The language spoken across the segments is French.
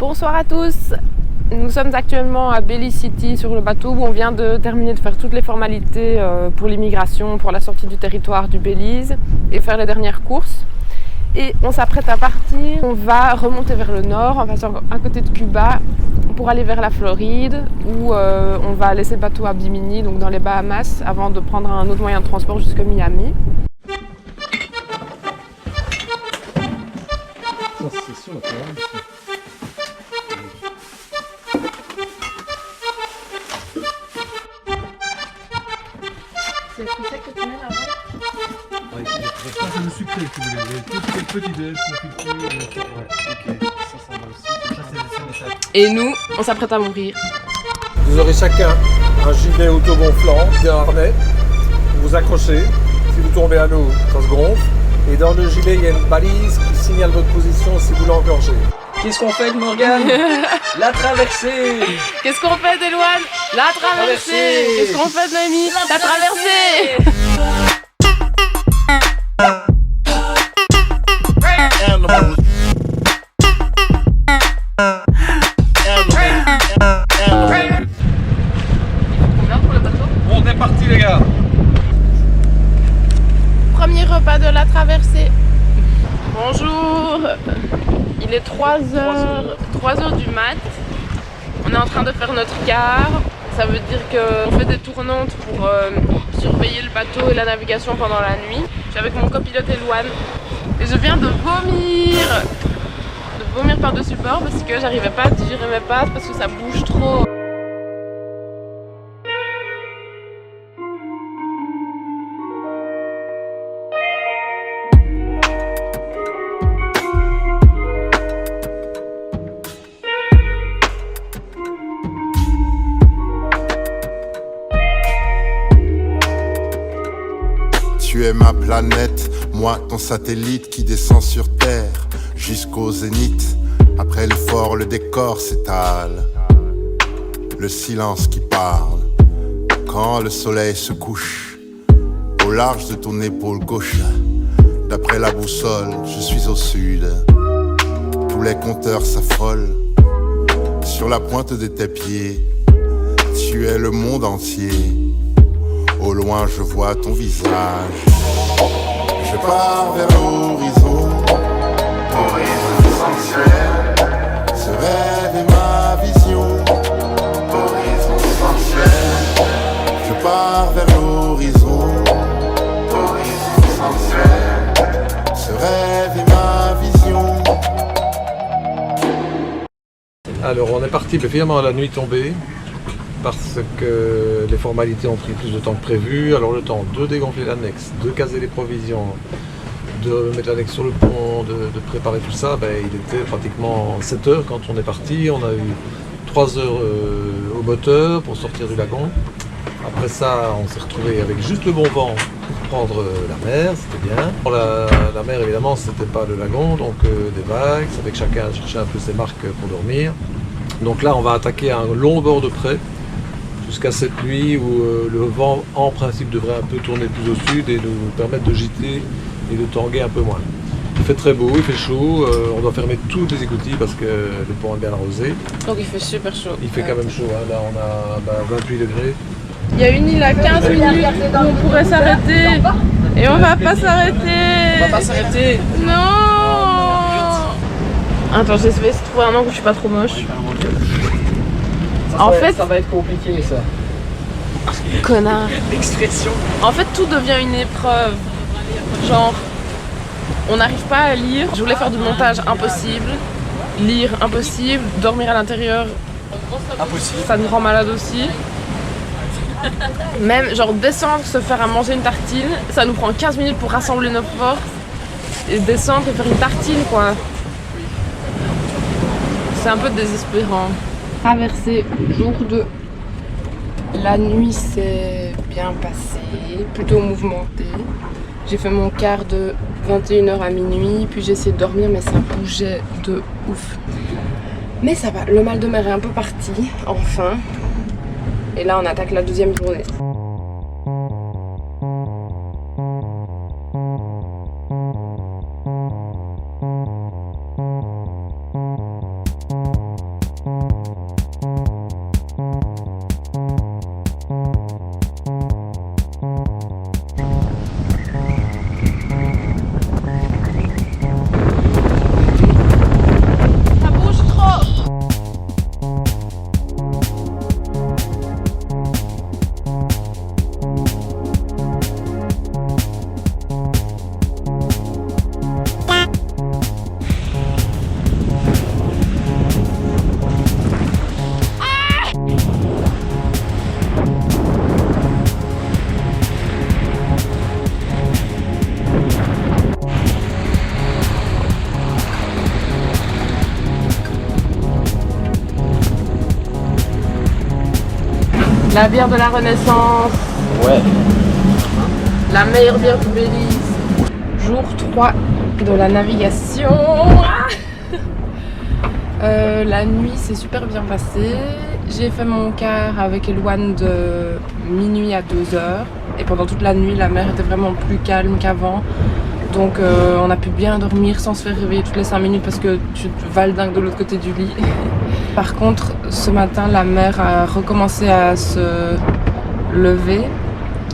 Bonsoir à tous. Nous sommes actuellement à Belize City sur le bateau où on vient de terminer de faire toutes les formalités pour l'immigration, pour la sortie du territoire du Belize et faire les dernières courses. Et on s'apprête à partir. On va remonter vers le nord, en passant à côté de Cuba, pour aller vers la Floride où on va laisser le bateau à Bimini, donc dans les Bahamas, avant de prendre un autre moyen de transport jusqu'à Miami. C'est sûr, la première ici. C'est ce que tu mets là-bas? Ouais, ça c'est le sucré que vous voulez. Quelques petits déj, confiture. Ouais, ok. Ça va aussi. Ça c'est ça. Et nous, on s'apprête à mourir. Vous aurez chacun un gilet autogonflant, un harnais. Vous vous accrochez. Si vous tombez à l'eau, ça se gonfle. Et dans le gilet, il y a une balise qui signale votre position si vous l'engorgez. Qu'est-ce qu'on fait de Morgane? La traversée. Qu'est-ce qu'on fait d'Eloane? La traversée. Qu'est-ce qu'on fait de Noémie? La traversée. Combien pour le bateau? On est parti les gars. Premier repas de la traversée. Bonjour. Il est 3h du mat. On est en train de faire notre quart. Ça veut dire qu'on fait des tournantes pour surveiller le bateau et la navigation pendant la nuit. Je suis avec mon copilote Eloane. Et je viens de vomir. De vomir par-dessus bord parce que j'arrivais pas à digérer mes pâtes parce que ça bouge trop. Tu es ma planète, moi ton satellite qui descend sur Terre jusqu'au zénith. Après l'effort, le décor s'étale, le silence qui parle. Quand le soleil se couche, au large de ton épaule gauche, d'après la boussole, je suis au sud. Tous les compteurs s'affolent sur la pointe de tes pieds. Tu es le monde entier. Au loin je vois ton visage. Je pars vers l'horizon, horizon sensuel. Ce rêve est ma vision, horizon sensuel. Je pars vers l'horizon, horizon sensuel. Ce rêve est ma vision. Alors on est parti, mais finalement la nuit tombée. Parce que les formalités ont pris plus de temps que prévu. Alors le temps de dégonfler l'annexe, de caser les provisions, de mettre l'annexe sur le pont, de préparer tout ça, il était pratiquement 7 heures quand on est parti. On a eu 3 heures au moteur pour sortir du lagon. Après ça, on s'est retrouvé avec juste le bon vent pour prendre la mer, c'était bien. Pour la mer, évidemment, c'était pas le lagon, donc des vagues, ça fait que chacun cherchait un peu ses marques pour dormir. Donc là, on va attaquer un long bord de près, jusqu'à cette nuit où le vent en principe devrait un peu tourner plus au sud et nous permettre de gîter et de tanguer un peu moins. Il fait très beau, il fait chaud, on doit fermer toutes les écoutilles parce que le pont est bien arrosé. Donc il fait super chaud. Il fait quand même chaud, hein. Là on a 28 degrés. Il y a une île à 15 minutes où on pourrait s'arrêter. Et on va pas s'arrêter. On va pas s'arrêter. Non. Attends, j'essaie de trouver un angle où je suis pas trop moche. En fait, ça va être compliqué ça. connard. L'expression. En fait, tout devient une épreuve. Genre, on n'arrive pas à lire. Je voulais faire du montage impossible. Lire impossible. Dormir à l'intérieur, Impossible. ça nous rend malade aussi. Même, genre, descendre, se faire à manger une tartine, ça nous prend 15 minutes pour rassembler nos forces. Et descendre et faire une tartine, quoi. C'est un peu désespérant. Traversée jour 2. La nuit s'est bien passée, plutôt mouvementée. J'ai fait mon quart de 21h à minuit, puis j'ai essayé de dormir, mais ça bougeait de ouf. Mais ça va, le mal de mer est un peu parti, enfin. Et là, on attaque la deuxième journée. La bière de la Renaissance. Ouais. La meilleure bière du Belize. Jour 3 de la navigation. La nuit s'est super bien passée. J'ai fait mon quart avec Elouane de minuit à 2h. Et pendant toute la nuit, la mer était vraiment plus calme qu'avant. Donc on a pu bien dormir sans se faire réveiller toutes les 5 minutes parce que tu te valdingues de l'autre côté du lit. Par contre, ce matin, la mer a recommencé à se lever.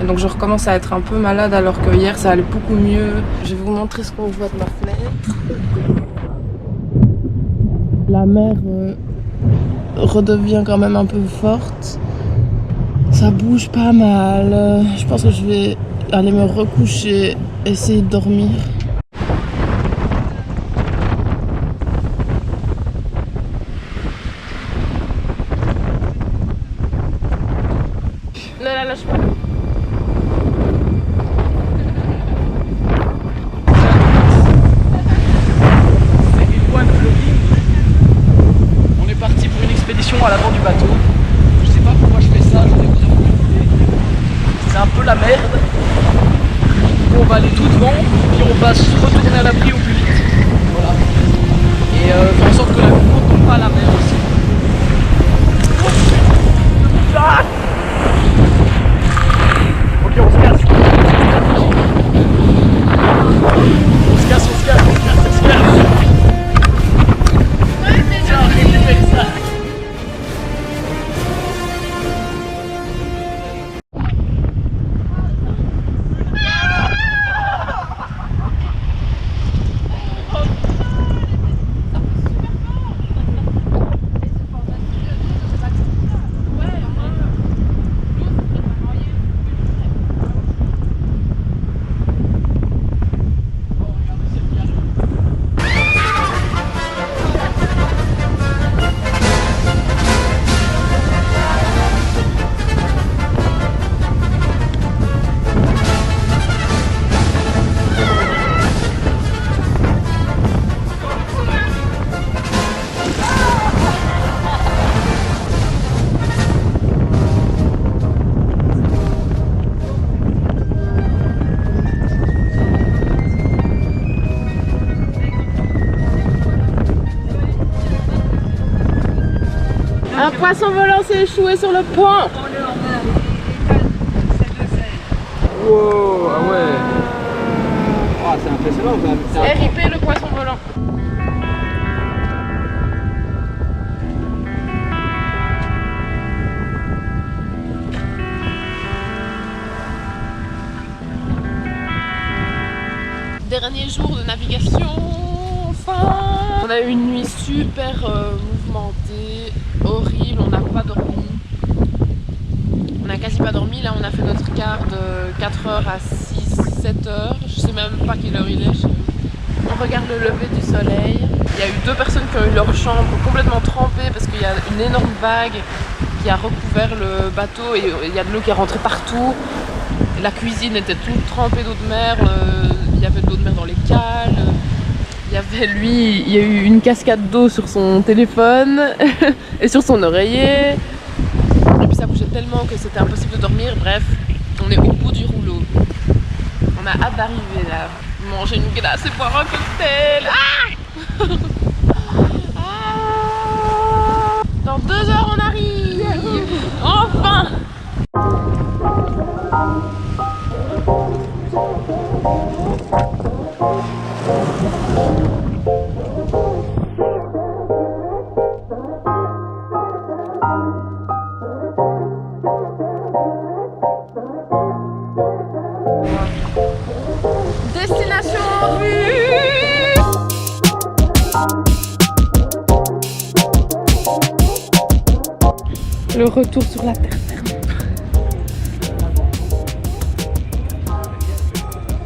Et donc je recommence à être un peu malade alors que hier ça allait beaucoup mieux. Je vais vous montrer ce qu'on voit de ma fenêtre. La mer redevient quand même un peu forte. Ça bouge pas mal. Je pense que je vais aller me recoucher, essayer de dormir. Ne la lâche pas. On est parti pour une expédition à l'avant du bateau. Je sais pas pourquoi je fais ça, j'en ai vraiment aucune idée. C'est un peu la merde. On va aller tout devant, puis on va se retourner à l'abri au plus vite. Voilà. Et faire en sorte que la route ne tombe pas à la mer aussi. Ah, ok, on se casse. On se casse. Tiens, récupère ça. Un poisson volant s'est échoué sur le pont. Wow, ah ouais. Oh, c'est impressionnant quand même. RIP le poisson volant. Dernier jour de navigation, enfin. On a eu une nuit super mouvementée, horrible, on n'a pas dormi. On n'a quasi pas dormi, là on a fait notre quart de 4h à 6-7h, je sais même pas quelle heure il est. On regarde le lever du soleil. Il y a eu 2 personnes qui ont eu leur chambre complètement trempée parce qu'il y a une énorme vague qui a recouvert le bateau et il y a de l'eau qui est rentrée partout. La cuisine était toute trempée d'eau de mer, il y avait de l'eau de mer dans les cales. Il y avait lui, il y a eu une cascade d'eau sur son téléphone et sur son oreiller. Et puis ça bougeait tellement que c'était impossible de dormir. Bref, on est au bout du rouleau. On a hâte d'arriver là. Manger une glace et boire un cocktail. Ah ah, dans 2 heures on arrive. Enfin. Destination en vue. Le retour sur la terre ferme.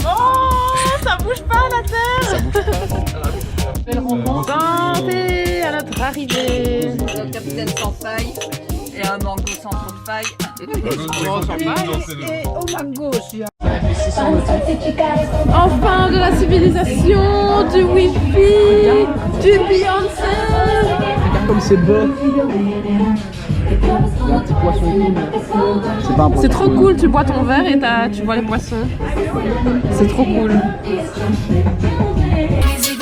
Oh, ça bouge pas la terre. Ça bouge pas. Santé à notre arrivée. Le capitaine sans faille et un mango sans trop de faille. Et au mango aussi. Enfin de la civilisation, du wifi, du Beyoncé. comme c'est beau. Il y a un petit poisson et tout, mais c'est pas un poisson. C'est trop cool, tu bois ton verre et tu vois les poissons. C'est trop cool. Easy